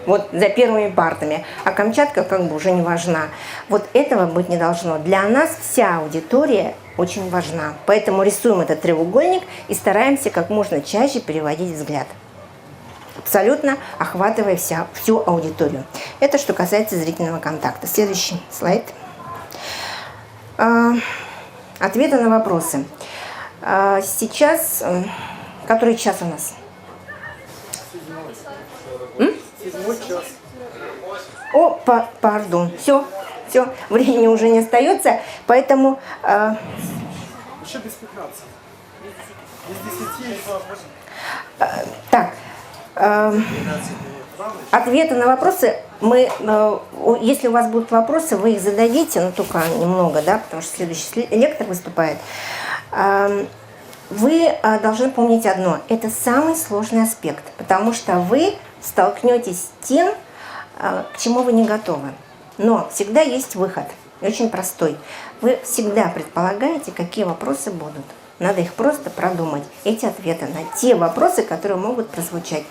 вот за первыми партами, а Камчатка как бы уже не важна. Вот этого быть не должно. Для нас вся аудитория очень важна. Поэтому рисуем этот треугольник и стараемся как можно чаще переводить взгляд, абсолютно охватывая всю аудиторию. Это что касается зрительного контакта. Следующий слайд. Ответы на вопросы. Сейчас, который час у нас? 7 час. О, пардон, все, времени уже не остается, поэтому... Еще без 15. Без 10. Так, ответы на вопросы, если у вас будут вопросы, вы их зададите, но только немного, да, потому что следующий лектор выступает. Вы должны помнить одно, это самый сложный аспект, потому что вы столкнетесь с тем, к чему вы не готовы. Но всегда есть выход, очень простой. Вы всегда предполагаете, какие вопросы будут. Надо их просто продумать, эти ответы на те вопросы, которые могут прозвучать.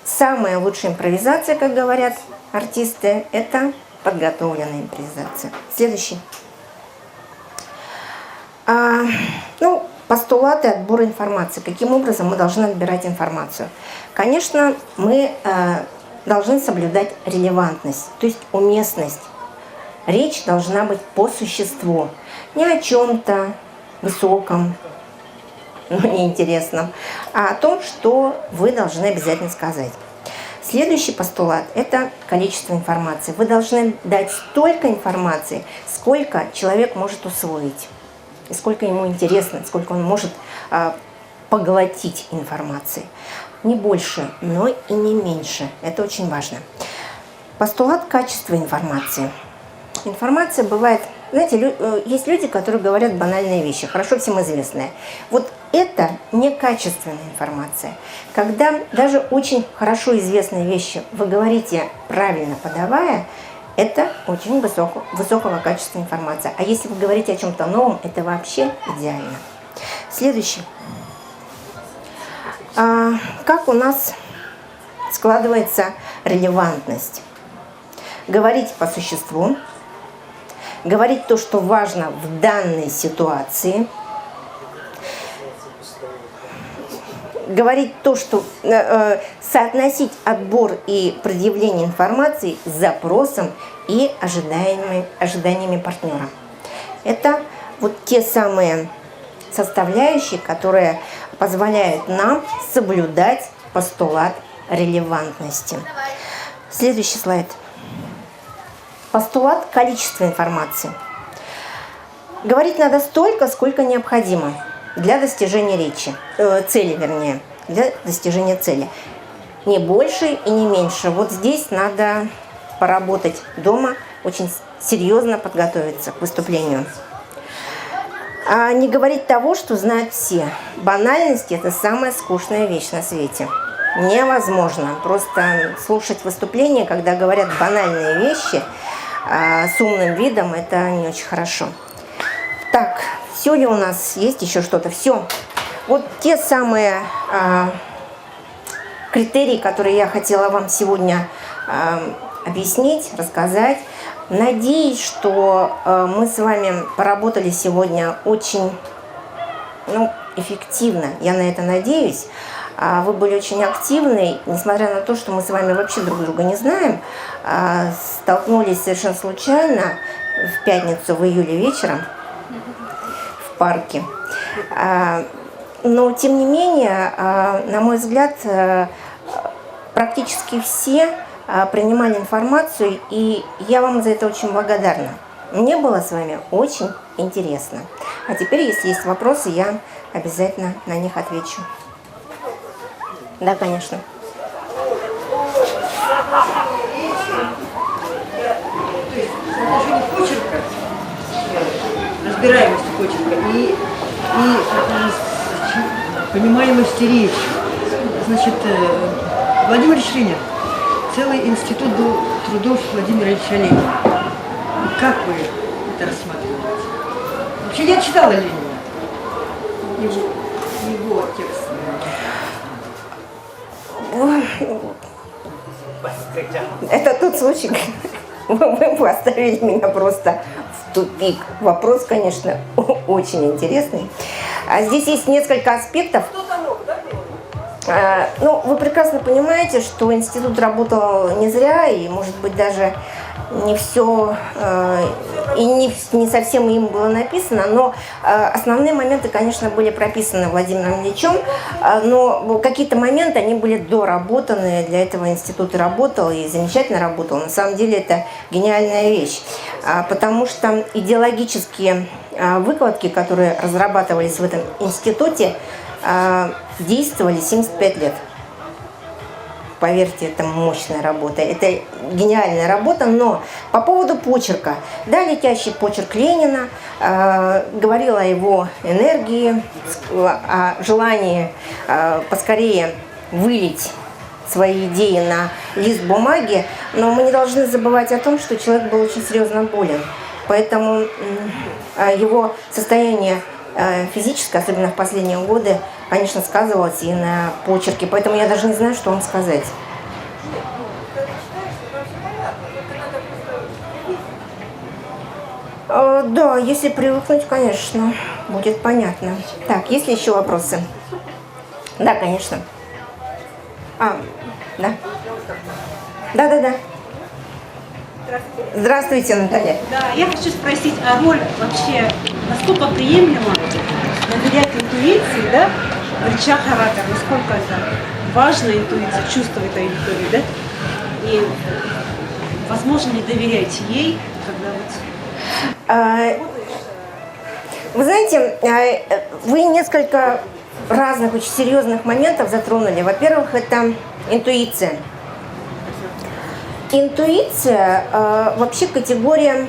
Самая лучшая импровизация, как говорят артисты, это подготовленная импровизация. Следующий. Постулаты отбора информации. Каким образом мы должны отбирать информацию? Конечно, мы должны соблюдать релевантность, то есть уместность. Речь должна быть по существу, не о чем-то высоком, но неинтересном, а о том, что вы должны обязательно сказать. Следующий постулат – это количество информации. Вы должны дать столько информации, сколько человек может усвоить, и сколько ему интересно, сколько он может поглотить информации. Не больше, но и не меньше. Это очень важно. Постулат качества информации. Информация бывает... Знаете, есть люди, которые говорят банальные вещи, хорошо всем известные. Вот это некачественная информация. Когда даже очень хорошо известные вещи вы говорите правильно подавая, это очень высокого качества информация. А если вы говорите о чем-то новом, это вообще идеально. Следующий. Как у нас складывается релевантность? Говорить по существу, говорить то, что важно в данной ситуации, говорить то, что соотносить отбор и предъявление информации с запросом и ожиданиями партнера. Это вот те самые составляющие, которые позволяют нам соблюдать постулат релевантности. Следующий слайд. Постулат количества информации. Говорить надо столько, сколько необходимо для достижения цели, для достижения цели. Не больше и не меньше. Вот здесь надо поработать дома, очень серьезно подготовиться к выступлению. А не говорить того, что знают все. Банальность – это самая скучная вещь на свете. Невозможно просто слушать выступления, когда говорят банальные вещи с умным видом, это не очень хорошо. Так, все ли у нас? Есть еще что-то? Все. Вот те самые критерии, которые я хотела вам сегодня объяснить, рассказать. Надеюсь, что мы с вами поработали сегодня очень эффективно. Я на это надеюсь. Вы были очень активны, несмотря на то, что мы с вами вообще друг друга не знаем. Столкнулись совершенно случайно в пятницу в июле вечером в парке. Но, тем не менее, на мой взгляд, практически все принимали информацию, и я вам за это очень благодарна. Мне было с вами очень интересно. А теперь, если есть вопросы, я обязательно на них отвечу. Да, конечно. Отношение почерка, разбираемость почерка и понимаемости речи. Значит, Владимир Ильич Ленин, целый институт был трудов Владимира Ильича Ленина. Как вы это рассматриваете? Вообще я читала Ленина, его текст. Это тот случай, вы поставили меня просто в тупик. Вопрос, конечно, очень интересный. Здесь есть несколько аспектов. Ну, вы прекрасно понимаете, что институт работал не зря, и, может быть, даже не все и не совсем им было написано, но основные моменты, конечно, были прописаны Владимиром Ильичем, но какие-то моменты, они были доработаны, для этого институт работал и замечательно работал. На самом деле это гениальная вещь, потому что идеологические выкладки, которые разрабатывались в этом институте, действовали 75 лет. Поверьте, это мощная работа, это гениальная работа, но по поводу почерка. Да, летящий почерк Ленина говорил о его энергии, о желании поскорее вылить свои идеи на лист бумаги, но мы не должны забывать о том, что человек был очень серьезно болен. Поэтому его состояние физическое, особенно в последние годы, конечно, сказывалось и на почерке. Поэтому я даже не знаю, что вам сказать. Да, если привыкнуть, конечно, будет понятно. Так, есть ли еще вопросы? Да, конечно. Да. Да. Здравствуйте, Наталья. Да, я хочу спросить, а роль вообще, насколько приемлемо доверять интуиции, да, в речах оратора, насколько это важна интуиция, чувство этой аудитории, да, и возможно ли доверять ей, когда вот... Вы знаете, вы несколько разных очень серьезных моментов затронули. Во-первых, это интуиция. Интуиция вообще категория,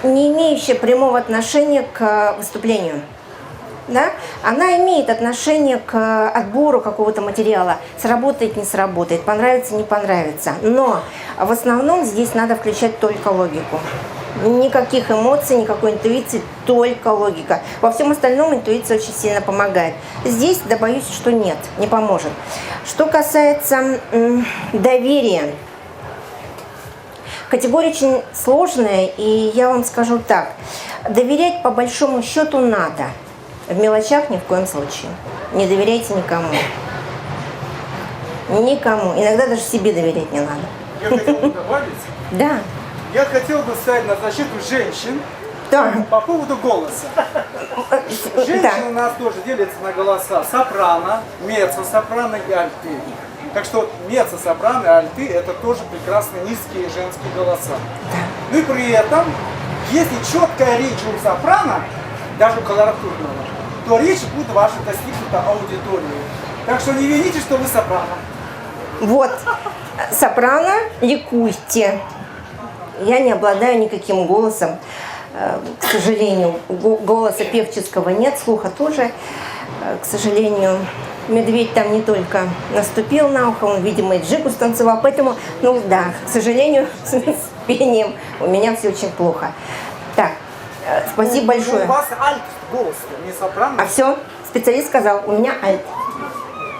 не имеющая прямого отношения к выступлению. Да? Она имеет отношение к отбору какого-то материала. Сработает, не сработает, понравится, не понравится. Но в основном здесь надо включать только логику. Никаких эмоций, никакой интуиции, только логика. Во всем остальном интуиция очень сильно помогает. Здесь, да, боюсь, что нет, не поможет. Что касается доверия, категория очень сложная, и я вам скажу так. Доверять по большому счету надо. В мелочах ни в коем случае. Не доверяйте никому. Никому. Иногда даже себе доверять не надо. Я хотел бы добавить. Да. Я хотел бы стать на защиту женщин Да. по поводу голоса. Женщины у нас тоже делятся на голоса. Сопрано, меццо-сопрано и альты. Так что меццо-сопрано и альты – это тоже прекрасные низкие женские голоса. Ну и при этом, если четкая речь у сопрано, даже у колоратурного, то речь будет ваша достигнута аудиторией. Так что не вините, что вы сопрано. Вот, сопрано, ликуйте. Я не обладаю никаким голосом, к сожалению. Голоса певческого нет, слуха тоже, к сожалению. Медведь там не только наступил на ухо, он, видимо, и джигу станцевал. Поэтому, ну да, к сожалению, с пением у меня все очень плохо. Так, спасибо большое. У вас альт голос, не сопрано. А все, специалист сказал, у меня альт.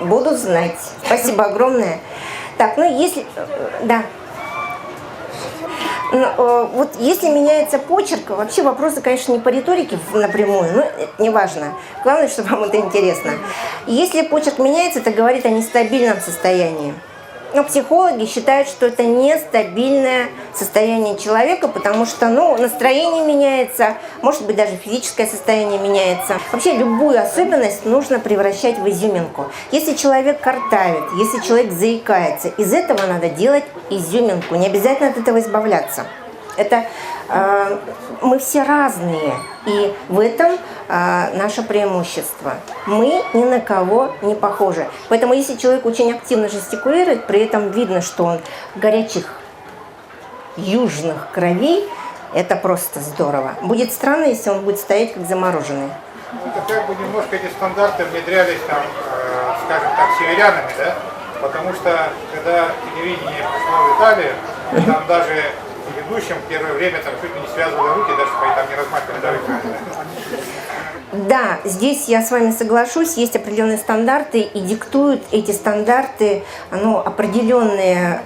Буду знать. Спасибо огромное. Так, ну если... Да. Вот если меняется почерк, вообще вопросы, конечно, не по риторике напрямую, но это не важно. Главное, чтобы вам это интересно. Если почерк меняется, это говорит о нестабильном состоянии. Но психологи считают, что это нестабильное состояние человека, потому что настроение меняется, может быть, даже физическое состояние меняется. Вообще любую особенность нужно превращать в изюминку. Если человек картавит, если человек заикается, из этого надо делать изюминку, не обязательно от этого избавляться. Это мы все разные, и в этом наше преимущество. Мы ни на кого не похожи. Поэтому если человек очень активно жестикулирует, при этом видно, что он горячих южных кровей, это просто здорово. Будет странно, если он будет стоять как замороженный. Это как бы немножко эти стандарты внедрялись там, скажем так, северянами, да? Потому что когда телевидение пришло в Италию, там даже ведущим первое время там чуть ли не связывали руки, даже чтобы они там не размахивали до экрана. Да, здесь я с вами соглашусь, есть определенные стандарты, и диктуют эти стандарты определенные,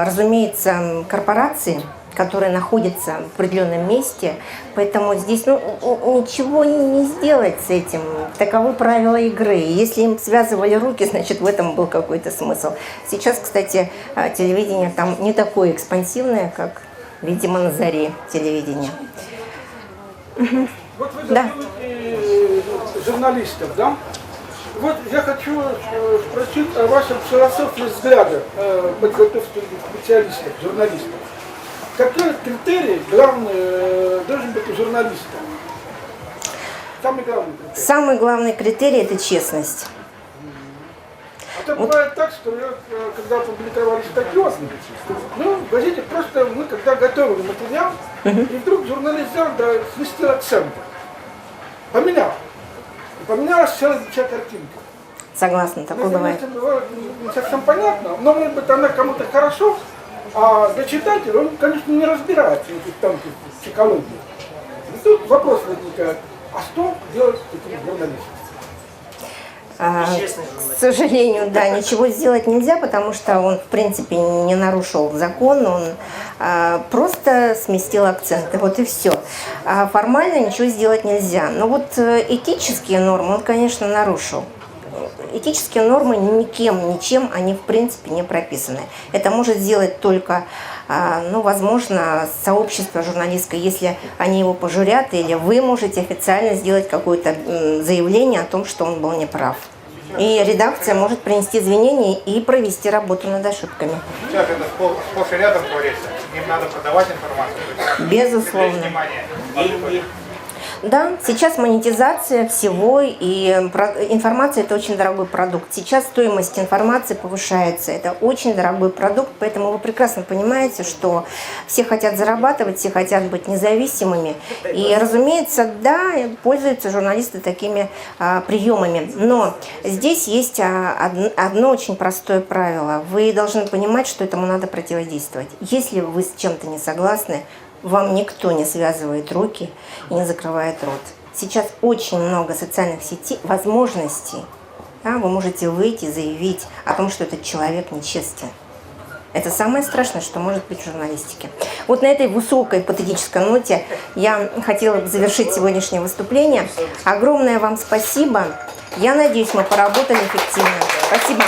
разумеется, корпорации, которые находятся в определенном месте, поэтому здесь ничего не сделать с этим, таковы правила игры. Если им связывали руки, значит в этом был какой-то смысл. Сейчас, кстати, телевидение там не такое экспансивное, как, видимо, на заре телевидения. Вот вы Да. журналистов, да? Вот я хочу спросить о вашем философии взгляда подготовки специалистов, журналистов. Какой критерий главный должен быть у журналиста? Самый главный критерий. Самый главный критерий – это честность. А то бывает так, что когда публиковали статью, в газете просто мы когда готовили материал, и вдруг журналист взял, сместил акцент. Поменял. И поменялась вся картинка. Согласна, такое бывает. Не совсем понятно, но может быть она кому-то хорошо, а для читателя он, конечно, не разбирается в этих тонких психологии. И тут вопрос возникает, а что делать этим журналистам? К сожалению, да, ничего сделать нельзя, потому что он, в принципе, не нарушил закон, он просто сместил акценты, вот и все. Формально ничего сделать нельзя. Но вот этические нормы он, конечно, нарушил. Этические нормы никем, ничем, они, в принципе, не прописаны. Это может сделать только, возможно, сообщество журналистское, если они его пожурят, или вы можете официально сделать какое-то заявление о том, что он был неправ. И редакция может принести извинения и провести работу над ошибками. Сейчас это сплошь и рядом творится. Им надо продавать информацию. Безусловно. Внимание. Да, сейчас монетизация всего, и информация – это очень дорогой продукт. Сейчас стоимость информации повышается, это очень дорогой продукт, поэтому вы прекрасно понимаете, что все хотят зарабатывать, все хотят быть независимыми. И, разумеется, да, пользуются журналисты такими приемами. Но здесь есть одно очень простое правило. Вы должны понимать, что этому надо противодействовать. Если вы с чем-то не согласны, вам никто не связывает руки и не закрывает рот. Сейчас очень много социальных сетей, возможностей. Да, вы можете выйти и заявить о том, что этот человек нечестен. Это самое страшное, что может быть в журналистике. Вот на этой высокой патетической ноте я хотела бы завершить сегодняшнее выступление. Огромное вам спасибо. Я надеюсь, мы поработали эффективно. Спасибо.